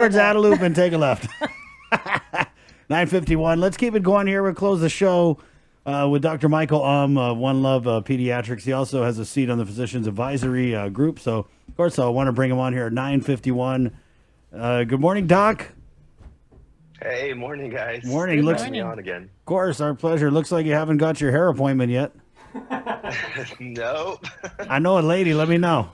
Towards Adeloop and take a left. 9:51. Let's keep it going here. We'll close the show with Dr. Michael One Love Pediatrics. He also has a seat on the Physicians Advisory Group. So, of course, I want to bring him on here at 9:51. Good morning, Doc. Hey, morning, guys. Morning. Good Looks having me on again. Of course, our pleasure. Looks like you haven't got your hair appointment yet. Nope. I know a lady. Let me know.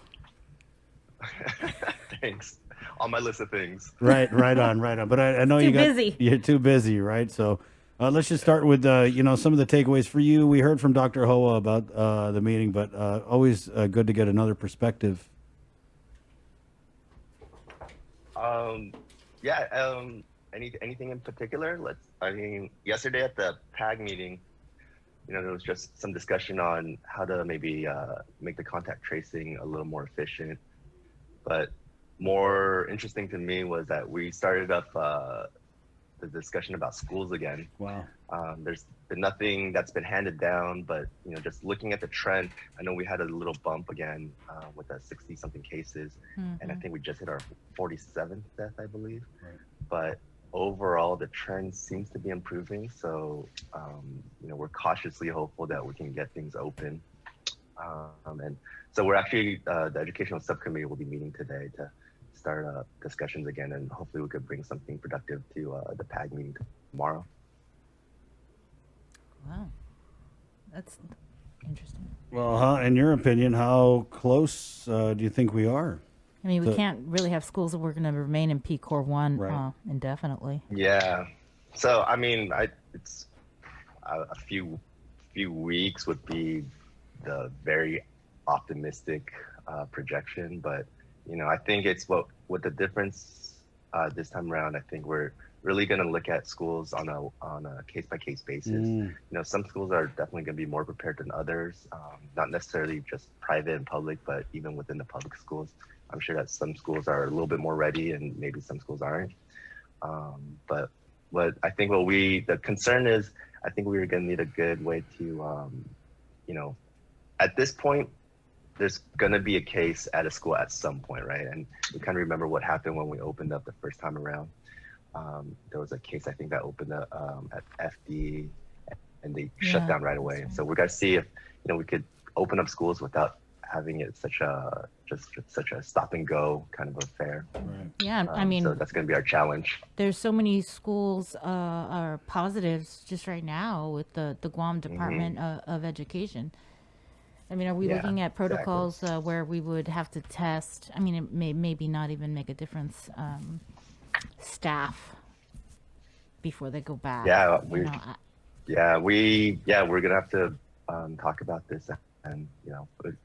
Thanks. On my list of things. Right on. But I know you're too busy, right? So let's just start with some of the takeaways for you. We heard from Dr. Hoa about the meeting, but always good to get another perspective. Anything in particular? Yesterday at the PAG meeting, there was just some discussion on how to maybe make the contact tracing a little more efficient. But more interesting to me was that we started up the discussion about schools again. Wow. There's been nothing that's been handed down, but just looking at the trend, I know we had a little bump again with the 60-something cases, and I think we just hit our 47th death, I believe. Right. But overall, the trend seems to be improving. So, we're cautiously hopeful that we can get things open. And so we're actually, the educational subcommittee will be meeting today to start discussions again, and hopefully we could bring something productive to the PAG meeting tomorrow. Wow, that's interesting. Well, in your opinion, how close do you think we are? I mean, we can't really have schools that we're going to remain in PCOR 1 Right. Indefinitely. Yeah. So, I mean, it's a few weeks would be the very optimistic projection, but I think it's what the difference this time around. I think we're really going to look at schools on a case-by-case basis. Some schools are definitely going to be more prepared than others, not necessarily just private and public, but even within the public schools. I'm sure that some schools are a little bit more ready and maybe some schools aren't. But what I think the concern is, I think we are going to need a good way to, at this point, there's going to be a case at a school at some point, right? And we kind of remember what happened when we opened up the first time around. There was a case, I think, that opened up at FD, and they shut down right away. Right. So we got to see if, we could open up schools without having it such a stop and go kind of affair. Right. Yeah, I mean, so that's going to be our challenge. There's so many schools are positives just right now with the Guam Department of Education. I mean, are we looking at protocols where we would have to test? I mean, it maybe not even make a difference. Staff before they go back. Yeah, we're gonna have to talk about this. And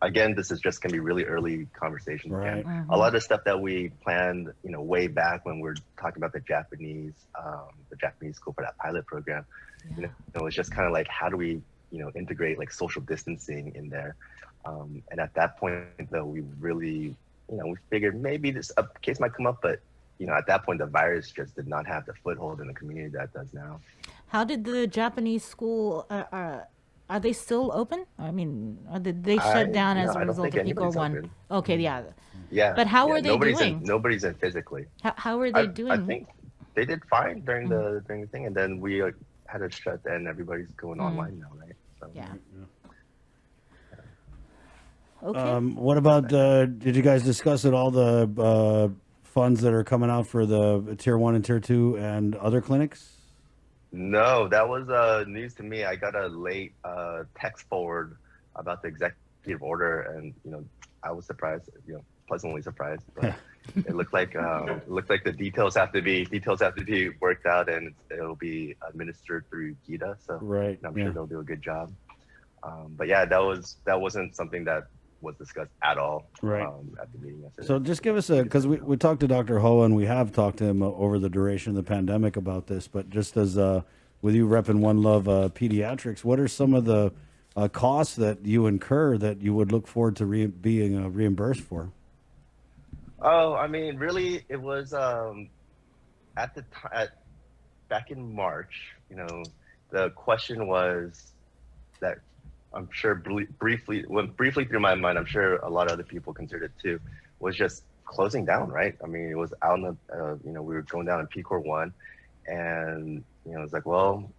again, this is just gonna be really early conversations. Right. A lot of the stuff that we planned, way back when we're talking about the Japanese school for that pilot program. It's just kind of like, how do we integrate like social distancing in there? And at that point, though, we really, we figured maybe this case might come up, but at that point, the virus just did not have the foothold in the community that it does now. How did the Japanese school, are they still open? I mean, did they shut down as a result of PCOR 1? Okay, yeah. Yeah. But how are they doing? Nobody's in physically. How are they doing? I think they did fine during the thing, and then we had to shut, and everybody's going online now, right? So, yeah. Okay. What about, did you guys discuss at all the funds that are coming out for the Tier 1 and Tier 2 and other clinics? No, that was news to me. I got a late text forward about the executive order, and I was surprised, pleasantly surprised. But it looked like the details have to be worked out, and it'll be administered through GIDA. So right. I'm sure they'll do a good job. But yeah, that wasn't something that was discussed at all at the meeting yesterday. So just give us because we talked to Dr. Hoa, and we have talked to him over the duration of the pandemic about this, but just as with you repping One Love Pediatrics, what are some of the costs that you incur that you would look forward to being reimbursed for? Oh, I mean, really, it was at the time back in March. The question was that I'm sure briefly went through my mind. I'm sure a lot of other people considered it too. Was just closing down, right? I mean, it was out in the, you know, we were going down in Pcor 1, and, you know, it's like, well,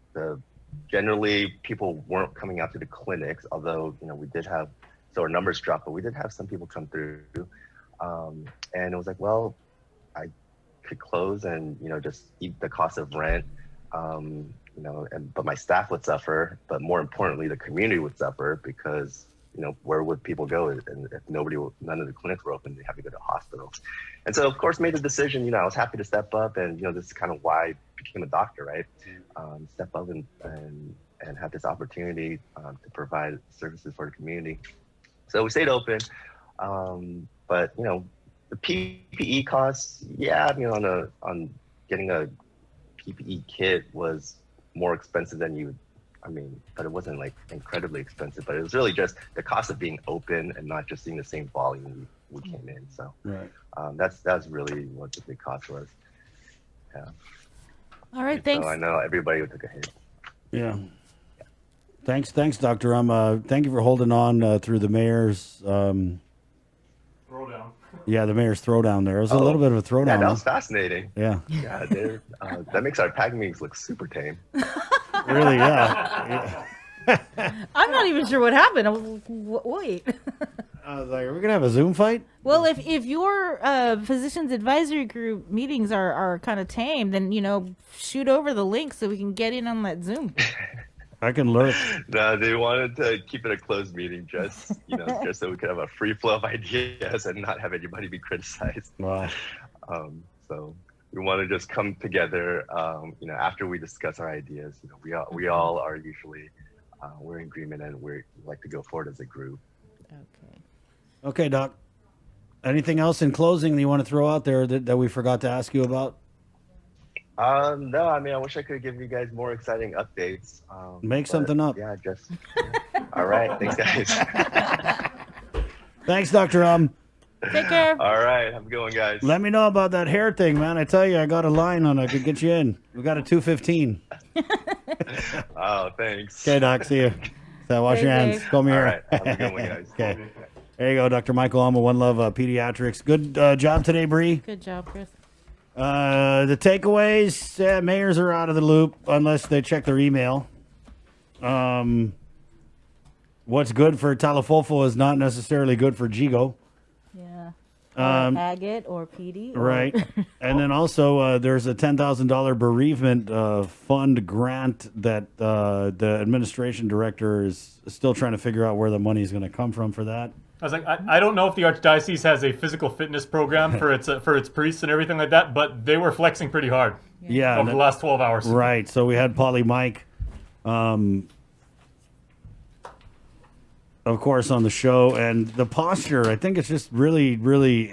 generally people weren't coming out to the clinics, although, you know, we did have, so our numbers dropped, but we did have some people come through. And it was like, well, I could close and, you know, just eat the cost of rent, you know, but my staff would suffer, but more importantly, the community would suffer because, you know, where would people go? And if none of the clinics were open, they have to go to hospitals. And so, of course, made the decision, you know, I was happy to step up, and, you know, this is kind of why I became a doctor, right? Step up and have this opportunity to provide services for the community. So we stayed open, but, you know, the PPE costs, yeah, I mean, on getting a PPE kit was more expensive than you, I mean, but it wasn't like incredibly expensive, but it was really just the cost of being open and not just seeing the same volume we came in. So Right. that's really what the big cost was. Yeah. All right, So thanks. I know everybody took a hit. Yeah. Thanks, Dr. Thank you for holding on through the mayor's Throwdown. the mayor's throwdown there. It was a little bit of a throwdown. Yeah, that huh? was fascinating. Yeah. Yeah, that makes our tag meetings look super tame. Really, yeah. I'm not even sure what happened. I was like, wait. I was like, are we gonna have a Zoom fight? Well, if your physicians advisory group meetings are kind of tame, then, you know, shoot over the link so we can get in on that Zoom. I can lurk. No, they wanted to keep it a closed meeting, just just so we could have a free flow of ideas and not have anybody be criticized. Wow. So we want to just come together, you know, after we discuss our ideas. You know, we all are usually we're in agreement, and we like to go forward as a group. Okay. Okay, Doc. Anything else in closing that you want to throw out there that we forgot to ask you about? No, I mean, I wish I could give you guys more exciting updates. Make but, something up. Yeah, just. All right, thanks, guys. Thanks, Dr. Take care. All right, have a good one, guys. Let me know about that hair thing, man. I tell you, I got a line on. I could get you in. We got a 215. Oh, thanks. Okay, Doc. See you. So wash your Thanks, hands. Dave. Come All here. right, have a good one, guys. Okay. There you go, Dr. Michael Alma, One Love Pediatrics. Good job today, Bree. Good job, Chris. The takeaways, mayors are out of the loop unless they check their email. What's good for Talafofo is not necessarily good for Jigo. Yeah. Agate or PD. Right. And then also there's a $10,000 bereavement fund grant that the administration director is still trying to figure out where the money is going to come from for that. I was like, I don't know if the Archdiocese has a physical fitness program for its priests and everything like that, but they were flexing pretty hard Yeah. over the last 12 hours. Right. So we had Polly Mike, of course, on the show, and the posture. I think it's just really, really